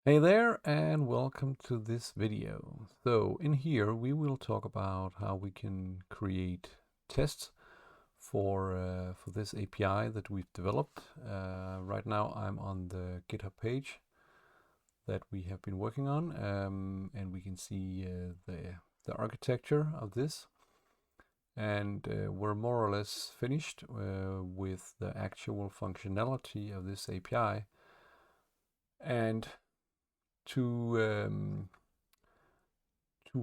Hey there, and welcome to this video. So in here we will talk about how we can create tests for this API that we've developed. Right now I'm on the GitHub page that we have been working on, and we can see the architecture of this. And we're more or less finished with the actual functionality of this API. And to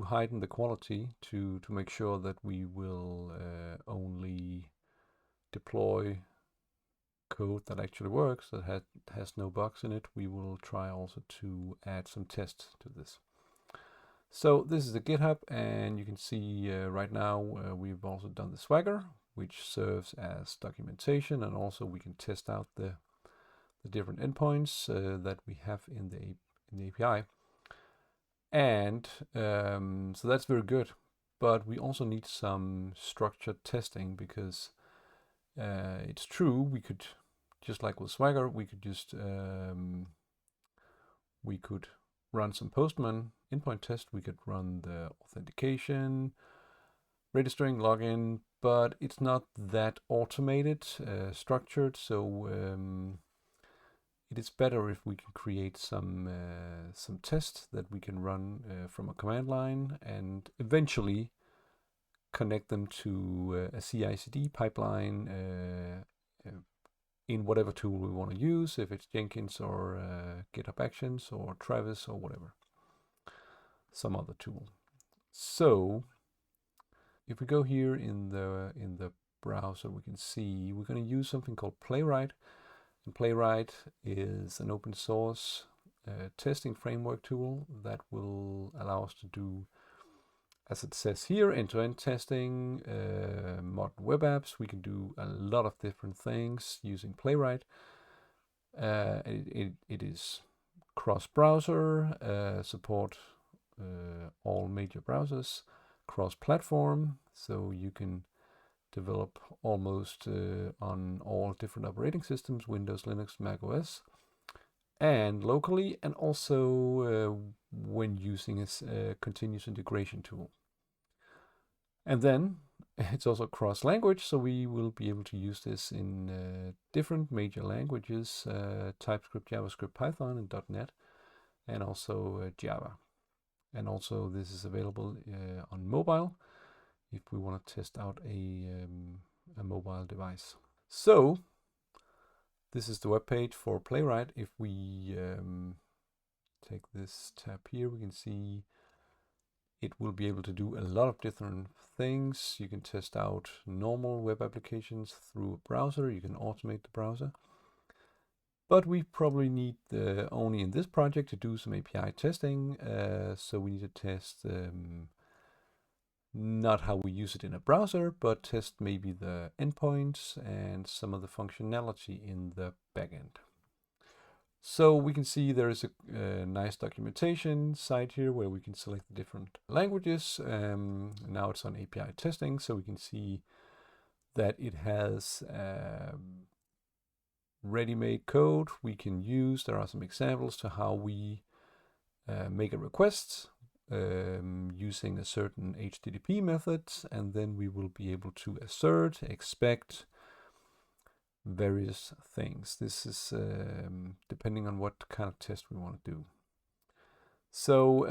heighten the quality, to make sure that we will only deploy code that actually works, that has no bugs in it, we will try also to add some tests to this. So this is the GitHub, and you can see right now we've also done the Swagger, which serves as documentation, and also we can test out the different endpoints that we have in the API. And so that's very good. But we also need some structured testing because it's true, we could, just like with Swagger, we could just we could run some Postman endpoint test. We could run the authentication, registering, login, but it's not that automated, structured. So it is better if we can create some tests that we can run from a command line and eventually connect them to a CI/CD pipeline in whatever tool we want to use, if it's Jenkins or GitHub Actions or Travis or whatever, some other tool. So if we go here in the browser, we can see we're going to use something called Playwright. And Playwright is an open source testing framework tool that will allow us to do, as it says here, end-to-end testing, modern web apps. We can do a lot of different things using Playwright. It is cross-browser, support all major browsers, cross-platform, so you can develop almost on all different operating systems, Windows, Linux, Mac OS, and locally, and also when using a continuous integration tool. And then it's also cross-language, so we will be able to use this in different major languages, TypeScript, JavaScript, Python, and .NET, and also Java. And also this is available on mobile if we want to test out a mobile device. So this is the web page for Playwright. If we take this tab here, we can see it will be able to do a lot of different things. You can test out normal web applications through a browser. You can automate the browser. But we probably need only in this project to do some API testing. So we need to test not how we use it in a browser, but test maybe the endpoints and some of the functionality in the backend. So we can see there is a nice documentation site here where we can select the different languages. Now it's on API testing, so we can see that it has ready-made code we can use. There are some examples to how we make a request using a certain HTTP method, and then we will be able to assert, expect various things. This is depending on what kind of test we want to do. So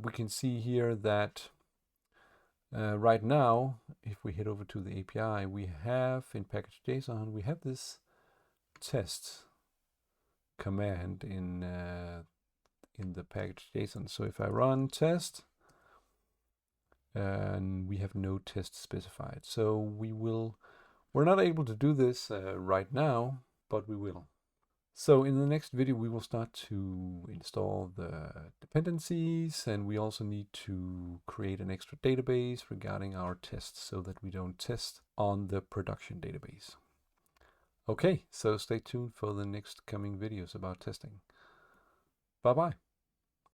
we can see here that right now, if we head over to the API, we have in package.json, we have this test command in the package.json. So if I run test, and we have no test specified. So we're not able to do this right now, but we will. So in the next video, we will start to install the dependencies, and we also need to create an extra database regarding our tests so that we don't test on the production database. Okay, so stay tuned for the next coming videos about testing. Bye-bye.